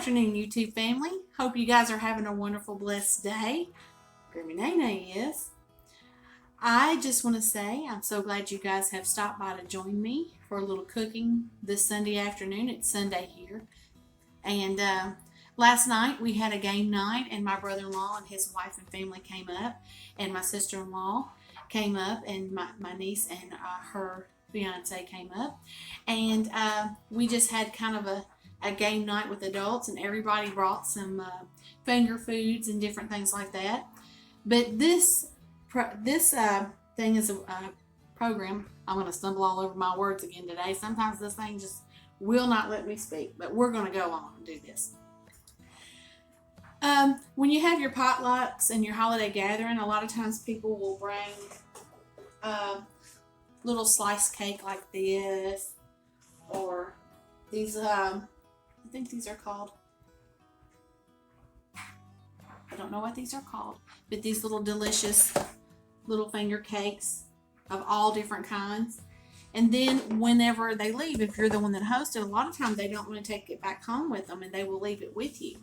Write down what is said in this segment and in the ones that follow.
afternoon, YouTube family. Hope you guys are having a wonderful, blessed day. Grammy Nene is. I just want to say I'm so glad you guys have stopped by to join me for a little cooking this Sunday afternoon. It's Sunday here. And last night we had a game night, and my brother-in-law and his wife and family came up, and my sister-in-law came up, and my niece and her fiance came up. And we just had kind of a game night with adults, and everybody brought some finger foods and different things like that. But this thing is a program. I'm going to stumble all over my words again today. Sometimes this thing just will not let me speak, but we're going to go on and do this. When you have your potlucks and your holiday gathering, a lot of times people will bring little slice cake like this, or these I think these are called, I don't know what these are called, but these little delicious little finger cakes of all different kinds. And then whenever they leave, if you're the one that hosted, a lot of times they don't want to take it back home with them, and they will leave it with you.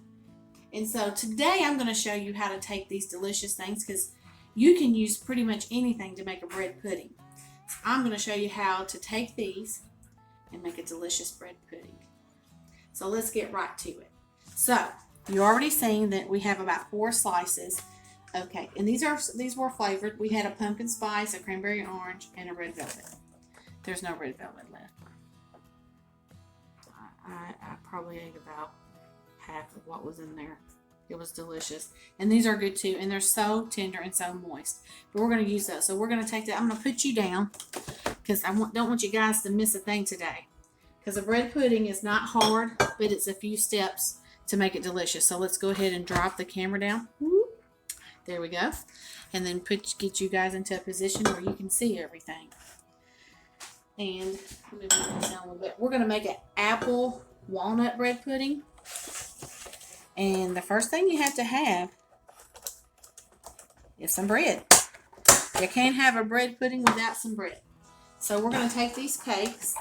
And so today I'm going to show you how to take these delicious things, because you can use pretty much anything to make a bread pudding. So I'm going to show you how to take these and make a delicious bread pudding. So let's get right to it. So you already seen that we have about 4 slices. Okay, and these were flavored. We had a pumpkin spice, a cranberry orange, and a red velvet. There's no red velvet left. I probably ate about half of what was in there. It was delicious. And these are good too. And they're so tender and so moist. But we're going to use those. So we're going to take that. I'm going to put you down, because I don't want you guys to miss a thing today. Because a bread pudding is not hard, but it's a few steps to make it delicious. So let's go ahead and drop the camera down. There we go. And then get you guys into a position where you can see everything. And let me move this down a little bit. We're going to make an apple walnut bread pudding. And the first thing you have to have is some bread. You can't have a bread pudding without some bread. So we're going to take these cakes,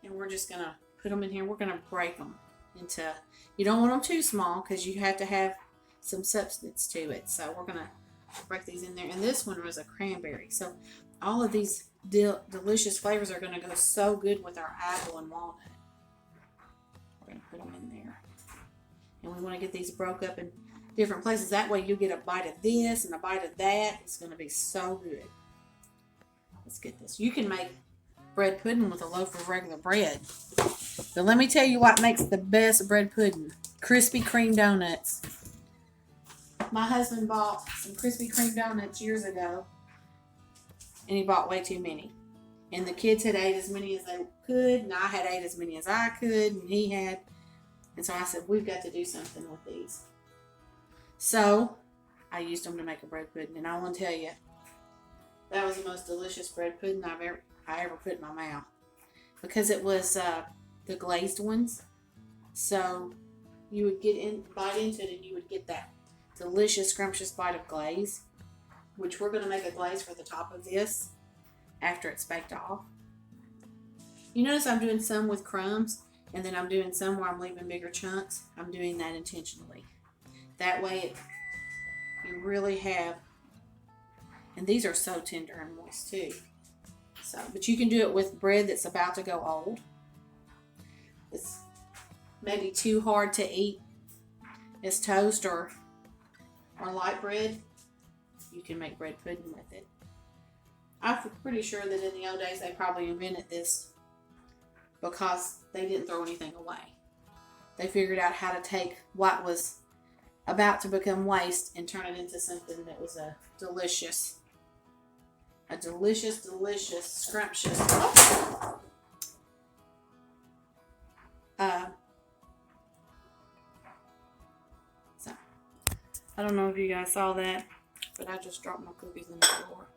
and we're just going to put them in here. We're going to break them into, you don't want them too small, because you have to have some substance to it. So we're going to break these in there. And this one was a cranberry. So all of these delicious flavors are going to go so good with our apple and walnut. We're going to put them in there. And we want to get these broke up in different places. That way you get a bite of this and a bite of that. It's going to be so good. Let's get this. You can make bread pudding with a loaf of regular bread. But let me tell you what makes the best bread pudding. Krispy Kreme donuts. My husband bought some Krispy Kreme donuts years ago, and he bought way too many. And the kids had ate as many as they could, and I had ate as many as I could, and he had. And so I said, we've got to do something with these. So I used them to make a bread pudding, and I want to tell you, that was the most delicious bread pudding I ever put in my mouth, because it was the glazed ones. So you would bite into it, and you would get that delicious, scrumptious bite of glaze, which we're going to make a glaze for the top of this after it's baked off. You notice I'm doing some with crumbs, and then I'm doing some where I'm leaving bigger chunks. I'm doing that intentionally. That way you really have, and these are so tender and moist too. So, but you can do it with bread that's about to go old. It's maybe too hard to eat as toast or light bread. You can make bread pudding with it. I'm pretty sure that in the old days they probably invented this because they didn't throw anything away. They figured out how to take what was about to become waste and turn it into something that was delicious, scrumptious. So I don't know if you guys saw that, but I just dropped my cookies on the floor.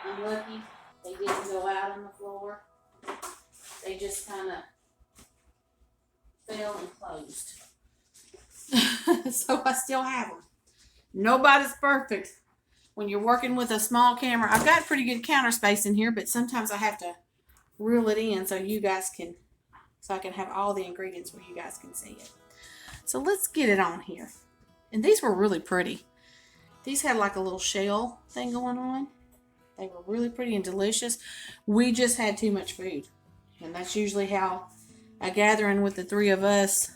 I'm lucky they didn't go out on the floor. They just kind of fell and closed. So I still have them. Nobody's perfect when you're working with a small camera. I've got pretty good counter space in here, but sometimes I have to reel it in so you guys can so I can have all the ingredients where you guys can see it. So let's get it on here. And these were really pretty. These had like a little shell thing going on. They were really pretty and delicious. We just had too much food. And that's usually how a gathering with the three of us,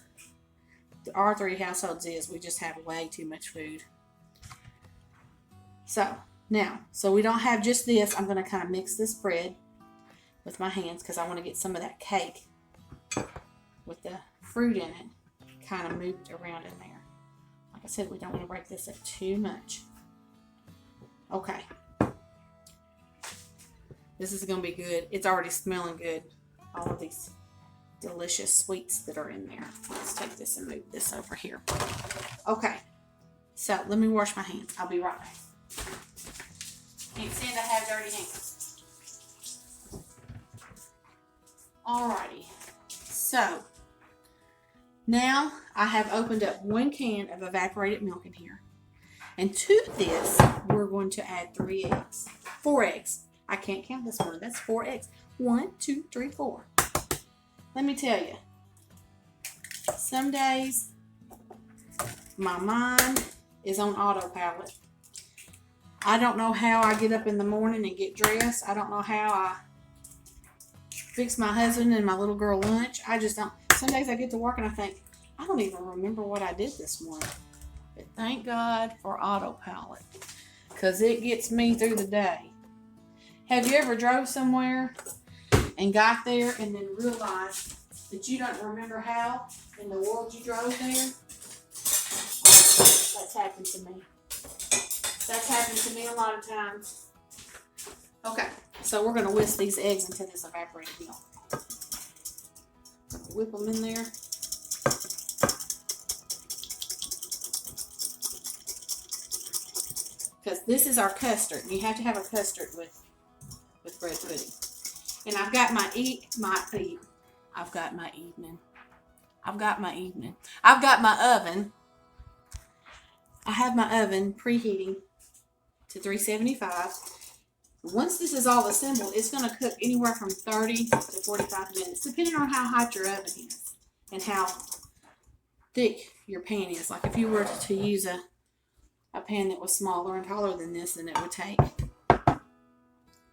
our three households is. We just have way too much food. So now, so we don't have just this. I'm going to kind of mix this bread with my hands because I want to get some of that cake with the fruit in it kind of moved around in there. Like I said, we don't want to break this up too much. Okay. This is going to be good. It's already smelling good. All of these delicious sweets that are in there. Let's take this and move this over here. Okay. So let me wash my hands. I'll be right back. Can't stand to have dirty hands. Alrighty. So now I have opened up 1 can of evaporated milk in here. And to this, we're going to add 3 eggs. 4 eggs. I can't count this one. That's 4 eggs. 1, 2, 3, 4. Let me tell you. Some days, my mind is on autopilot. I don't know how I get up in the morning and get dressed. I don't know how I fix my husband and my little girl lunch. I just don't. Some days I get to work and I think, I don't even remember what I did this morning. But thank God for autopilot, because it gets me through the day. Have you ever drove somewhere and got there and then realized that you don't remember how in the world you drove there? That's happened to me. That's happened to me a lot of times. Okay, so we're going to whisk these eggs into this evaporated milk. Whip them in there. Because this is our custard. You have to have a custard with bread pudding. And I've got my oven. I have my oven preheating to 375. Once this is all assembled, it's going to cook anywhere from 30 to 45 minutes, depending on how hot your oven is and how thick your pan is. Like if you were to use a pan that was smaller and taller than this, then it would take a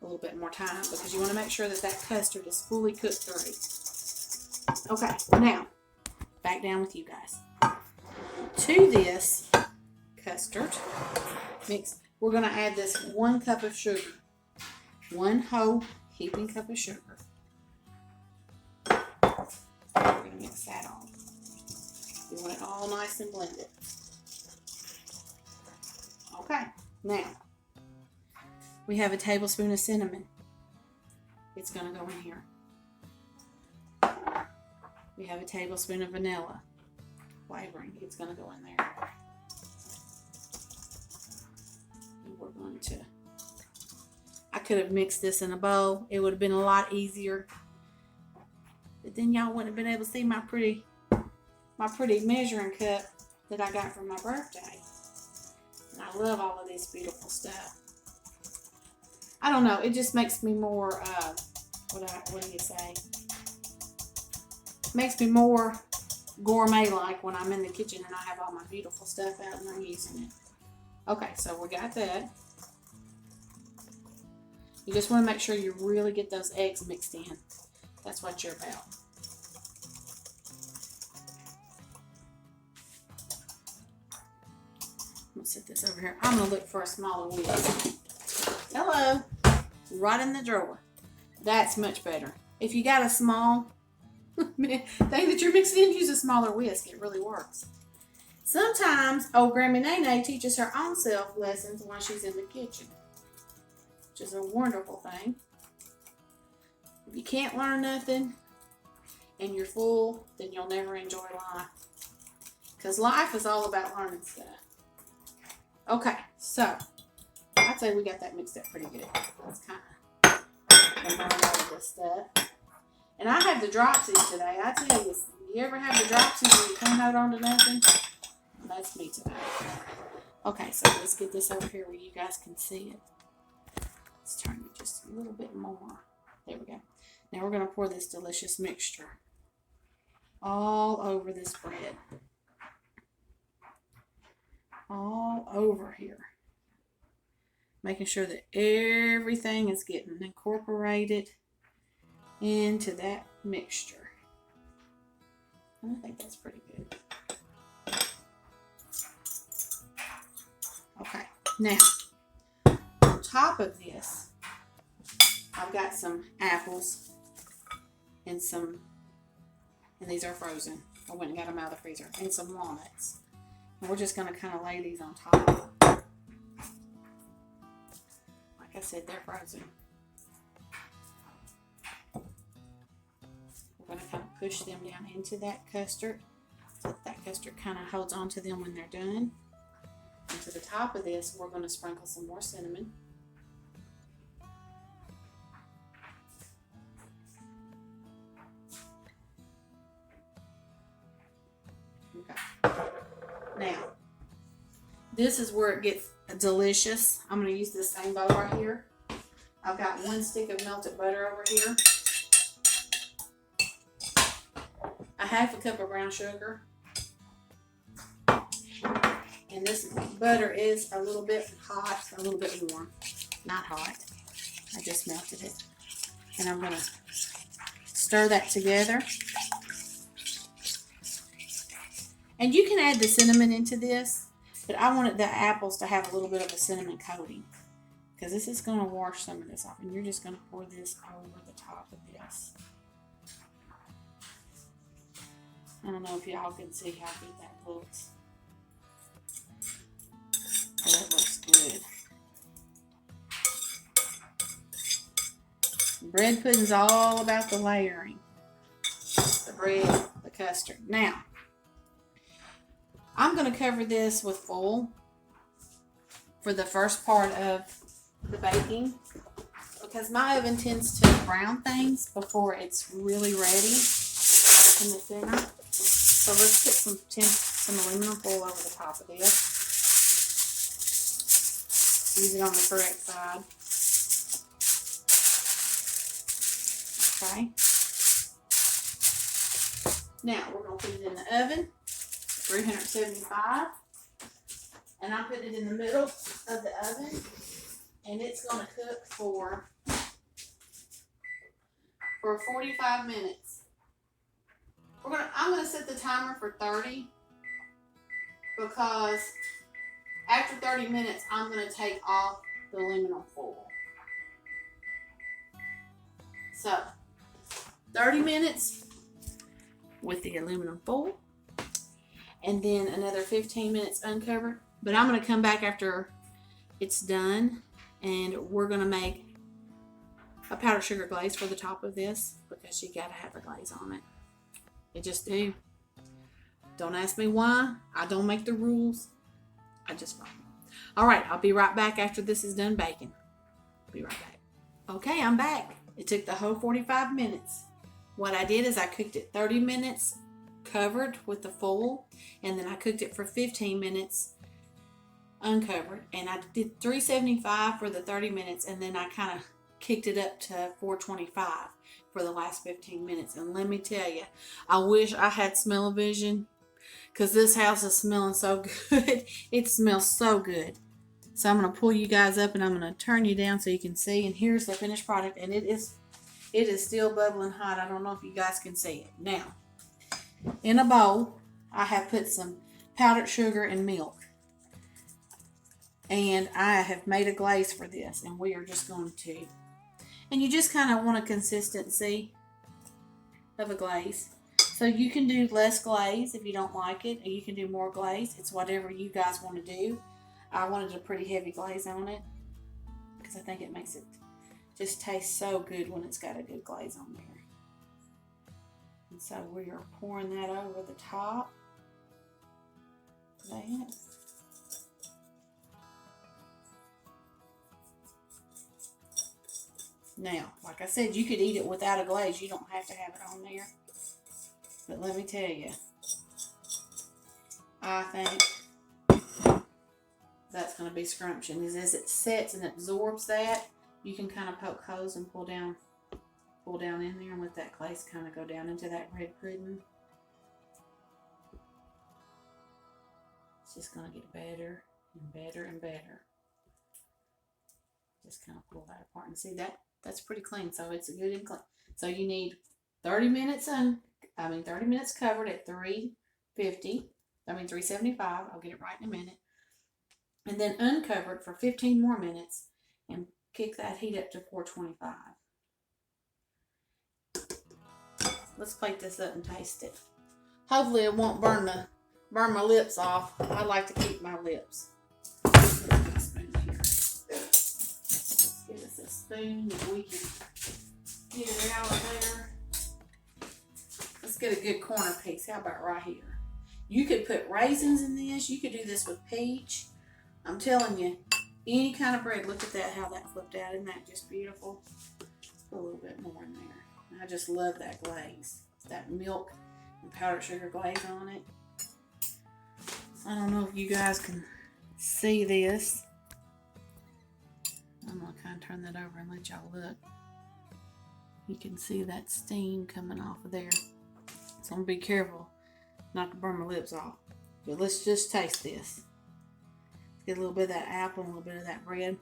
little bit more time, because you want to make sure that that custard is fully cooked through. Okay, now back down with you guys. To this custard mix, we're going to add this 1 cup of sugar. 1 whole heaping cup of sugar. We're going to mix that all. You want it all nice and blended. Okay, now we have a tablespoon of cinnamon. It's going to go in here. We have a tablespoon of vanilla flavoring. It's going to go in there. And we're going to, I could have mixed this in a bowl. It would have been a lot easier. But then y'all wouldn't have been able to see my pretty measuring cup that I got for my birthday. And I love all of this beautiful stuff. I don't know. It just makes me more, what do you say? Makes me more gourmet-like when I'm in the kitchen and I have all my beautiful stuff out and I'm using it. Okay, so we got that. You just want to make sure you really get those eggs mixed in. That's what you're about. I'm going to set this over here. I'm going to look for a smaller whisk. Hello. Right in the drawer. That's much better. If you got a small thing that you're mixing in, use a smaller whisk. It really works. Sometimes old Grammy Nene teaches her own self lessons while she's in the kitchen, which is a wonderful thing. If you can't learn nothing and you're full, then you'll never enjoy life. Because life is all about learning stuff. Okay, so I'd say we got that mixed up pretty good. Let's kind of combine all of this stuff. And I have the dropsies today. I tell you, you ever have the dropsies where you can't hold on to nothing? That's me today. Okay, so let's get this over here where you guys can see it. Let's turn it just a little bit more. There we go. Now we're going to pour this delicious mixture all over this bread. All over here. Making sure that everything is getting incorporated into that mixture. I think that's pretty good. Okay, now on top of this, I've got some apples and these are frozen. I went and got them out of the freezer, and some walnuts. And we're just going to kind of lay these on top. Like I said, they're frozen. We're going to kind of push them down into that custard so that custard kind of holds on to them when they're done. And to the top of this, we're going to sprinkle some more cinnamon. Okay. Now, this is where it gets delicious. I'm going to use this same bowl right here. I've got 1 stick of melted butter over here. A 1/2 cup of brown sugar. And this butter is a little bit hot, a little bit warm. Not hot. I just melted it. And I'm going to stir that together. And you can add the cinnamon into this, but I wanted the apples to have a little bit of a cinnamon coating, because this is going to wash some of this off, and you're just going to pour this over the top of this. I don't know if y'all can see how good that looks. Oh, that looks good. Bread pudding's all about the layering. The bread, the custard. Now, I'm going to cover this with foil for the first part of the baking, because my oven tends to brown things before it's really ready in the center. So let's put some aluminum foil over the top of this. Use it on the correct side. Okay. Now we're going to put it in the oven, 375, and I put it in the middle of the oven, and it's going to cook for 45 minutes. I'm going to set the timer for 30, because after 30 minutes, I'm going to take off the aluminum foil. So, 30 minutes with the aluminum foil, and then another 15 minutes uncovered. But I'm going to come back after it's done, and we're going to make a powdered sugar glaze for the top of this, because you got to have a glaze on it. You just do. Don't ask me why. I don't make the rules. I just follow. All right, I'll be right back after this is done baking. Be right back. Okay, I'm back. It took the whole 45 minutes. What I did is I cooked it 30 minutes covered with the foil, and then I cooked it for 15 minutes uncovered, and I did 375 for the 30 minutes, and then I kind of kicked it up to 425 for the last 15 minutes. And let me tell you, I wish I had smell-o-vision, because this house is smelling so good. It smells so good. So I'm going to pull you guys up, and I'm going to turn you down so you can see. And here's the finished product, and it is still bubbling hot. I don't know if you guys can see it. Now, in a bowl, I have put some powdered sugar and milk. And I have made a glaze for this, and we are just going to. And you just kind of want a consistency of a glaze. So you can do less glaze if you don't like it, or you can do more glaze. It's whatever you guys want to do. I wanted a pretty heavy glaze on it, because I think it makes it just taste so good when it's got a good glaze on there. And so we are pouring that over the top. That. Now, like I said, you could eat it without a glaze. You don't have to have it on there. But let me tell you, I think that's going to be scrumptious. As it sets and absorbs that, you can kind of poke holes and pull down in there, and let that glaze kind of go down into that red pudding. just going to get better and better and better. Just kind of pull that apart and see that that's pretty clean. So it's good and clean. So you need 30 minutes 30 minutes covered at 375. I'll get it right in a minute. And then uncover it for 15 more minutes and kick that heat up to 425. Let's plate this up and taste it. Hopefully it won't burn my lips off. I like to keep my lips. Let's get a spoon here. Let's get us a spoon that we can get it out of there. Let's get a good corner piece. How about right here? You could put raisins in this. You could do this with peach. I'm telling you, any kind of bread. Look at that, how that flipped out. Isn't that just beautiful? Put a little bit more in there. I just love that glaze. It's that milk and powdered sugar glaze on it. I don't know if you guys can see this. I'm going to kind of turn that over and let y'all look. You can see that steam coming off of there. So I'm going to be careful not to burn my lips off. But let's just taste this. Get a little bit of that apple and a little bit of that bread.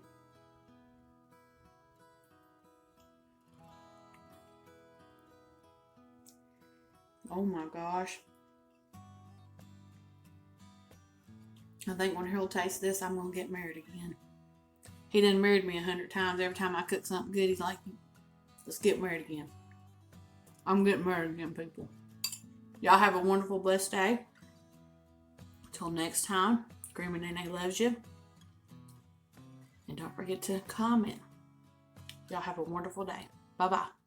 Oh my gosh. I think when Harold tastes this, I'm going to get married again. He done married me 100 times. Every time I cook something good, he's like, let's get married again. I'm getting married again, people. Y'all have a wonderful, blessed day. Until next time, Grandma Nene loves you. And don't forget to comment. Y'all have a wonderful day. Bye-bye.